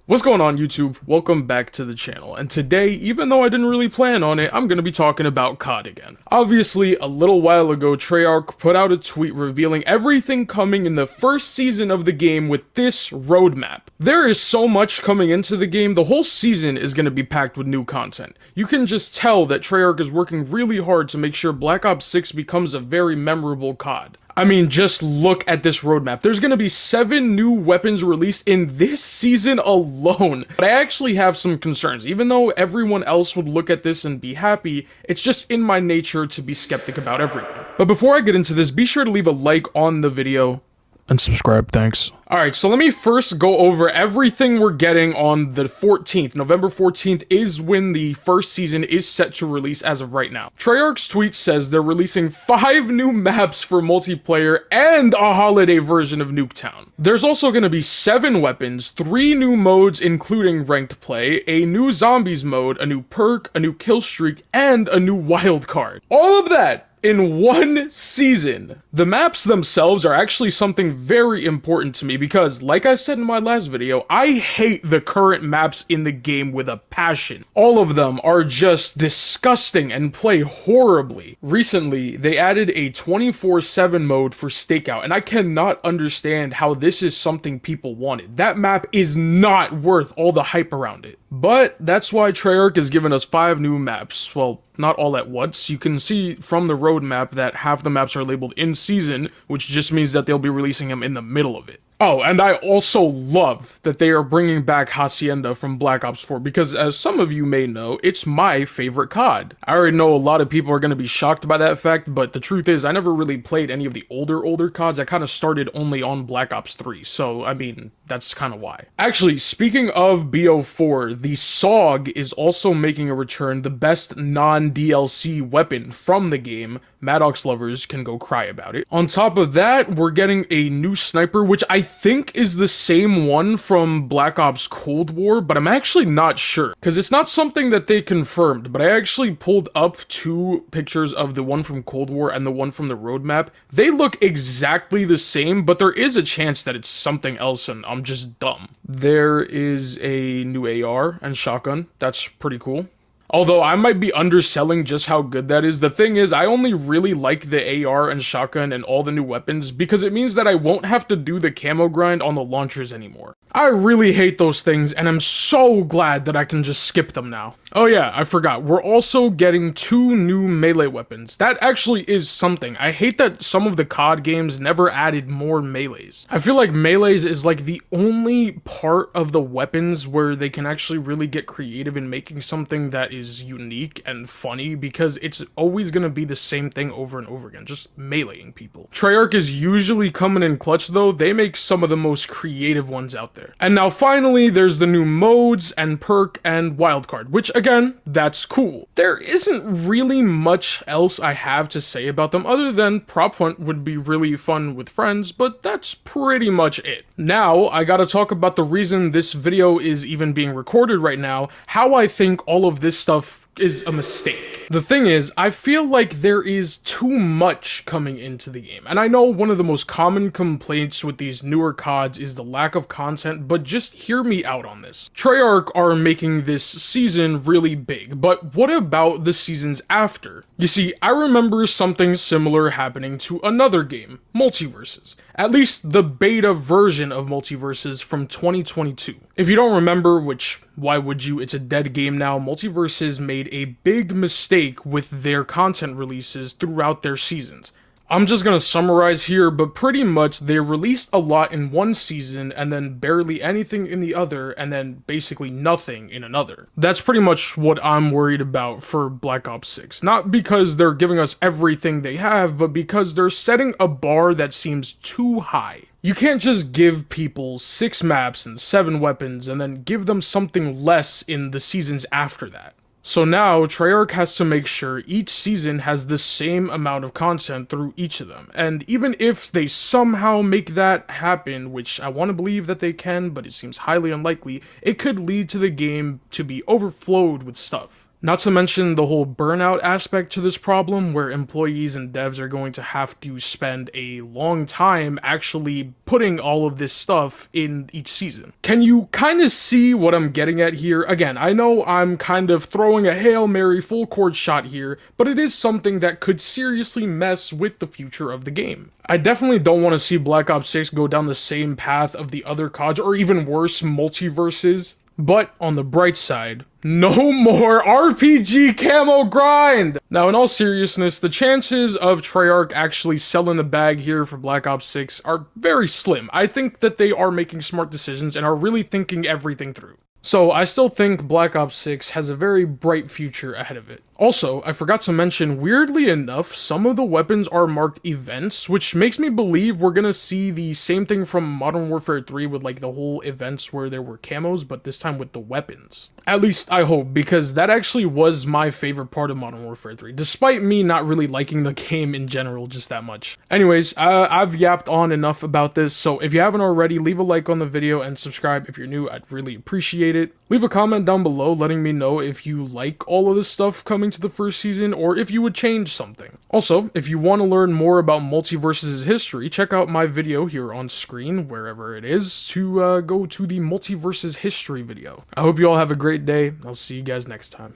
What's going on, YouTube? Welcome back to the channel, and today, even though I didn't really plan on it, I'm gonna be talking about COD again. Obviously, a little while ago, Treyarch put out a tweet revealing everything coming in the first season of the game with this roadmap. There is so much coming into the game, the whole season is gonna be packed with new content. You can just tell that Treyarch is working really hard to make sure Black Ops 6 becomes a very memorable COD. I mean, just look at this roadmap. There's gonna be 7 new weapons released in this season alone. But I actually have some concerns. Even though everyone else would look at this and be happy, it's just in my nature to be skeptic about everything. But before I get into this, be sure to leave a like on the video. And subscribe, thanks. Alright, so let me first go over everything we're getting on the 14th. November 14th is when the first season is set to release as of right now. Treyarch's tweet says they're releasing 5 new maps for multiplayer and a holiday version of Nuketown. There's also going to be 7 weapons, 3 new modes including ranked play, a new zombies mode, a new perk, a new kill streak, and a new wild card. All of that in one season. The maps themselves are actually something very important to me because, like I said in my last video, I hate the current maps in the game with a passion. All of them are just disgusting and play horribly. Recently, they added a 24/7 mode for Stakeout, and I cannot understand how this is something people wanted. That map is not worth all the hype around it. But that's why Treyarch has given us 5 new maps. Well, not all at once. You can see from the roadmap that half the maps are labeled in season, which just means that they'll be releasing them in the middle of it. Oh, and I also love that they are bringing back Hacienda from Black Ops 4 because, as some of you may know, it's my favorite COD. I already know a lot of people are going to be shocked by that fact, but the truth is I never really played any of the older CODs. I kind of started only on Black Ops 3, so I mean, that's kind of why. Actually, speaking of BO4, the SOG is also making a return, the best non-DLC weapon from the game. Maddox lovers can go cry about it. On top of that, we're getting a new sniper, which I think is the same one from Black Ops Cold War, but I'm actually not sure, because it's not something that they confirmed, but I actually pulled up 2 pictures of the one from Cold War and the one from the roadmap. They look exactly the same, but there is a chance that it's something else and I'm just dumb. There is a new AR and shotgun. That's pretty cool. Although I might be underselling just how good that is. The thing is, I only really like the AR and shotgun and all the new weapons because it means that I won't have to do the camo grind on the launchers anymore. I really hate those things, and I'm so glad that I can just skip them now. Oh yeah, I forgot. We're also getting 2 new melee weapons. That actually is something. I hate that some of the COD games never added more melees. I feel like melees is like the only part of the weapons where they can actually really get creative in making something that is unique and funny, because it's always going to be the same thing over and over again, just meleeing people. Treyarch is usually coming in clutch though. They make some of the most creative ones out there. And now finally, there's the new modes and perk and wildcard, which again, that's cool. There isn't really much else I have to say about them other than prop hunt would be really fun with friends, but that's pretty much it. Now, I gotta talk about the reason this video is even being recorded right now, how I think all of this stuff is a mistake. The thing is, I feel like there is too much coming into the game. And I know one of the most common complaints with these newer CODs is the lack of content, but just hear me out on this. Treyarch are making this season really big, but what about the seasons after? You see, I remember something similar happening to another game, Multiverses. At least the beta version of Multiverses from 2022. If you don't remember, which why would you, it's a dead game now, Multiverses made a big mistake with their content releases throughout their seasons. I'm just gonna summarize here, but pretty much they released a lot in one season and then barely anything in the other, and then basically nothing in another. That's pretty much what I'm worried about for Black Ops 6. Not because they're giving us everything they have, but because they're setting a bar that seems too high. You can't just give people 6 maps and 7 weapons and then give them something less in the seasons after that. So now, Treyarch has to make sure each season has the same amount of content through each of them. And even if they somehow make that happen, which I want to believe that they can, but it seems highly unlikely, it could lead to the game to be overflowed with stuff. Not to mention the whole burnout aspect to this problem, where employees and devs are going to have to spend a long time actually putting all of this stuff in each season. Can you kind of see what I'm getting at here? Again, I know I'm kind of throwing a Hail Mary full court shot here, but it is something that could seriously mess with the future of the game. I definitely don't want to see Black Ops 6 go down the same path of the other CODs, or even worse, multiverses. But on the bright side, no more RPG camo grind! Now, in all seriousness, the chances of Treyarch actually selling the bag here for Black Ops 6 are very slim. I think that they are making smart decisions and are really thinking everything through. So, I still think Black Ops 6 has a very bright future ahead of it. Also, I forgot to mention, weirdly enough, some of the weapons are marked events, which makes me believe we're gonna see the same thing from Modern Warfare 3 with like the whole events where there were camos, but this time with the weapons. At least I hope, because that actually was my favorite part of Modern Warfare 3, despite me not really liking the game in general just that much. Anyways, I've yapped on enough about this, so if you haven't already, leave a like on the video and subscribe if you're new. I'd really appreciate it. Leave a comment down below letting me know if you like all of this stuff coming to the first season, or if you would change something. Also, if you want to learn more about Multiverse's history, check out my video here on screen, wherever it is, to go to the Multiverse's history video. I hope you all have a great day. I'll see you guys next time.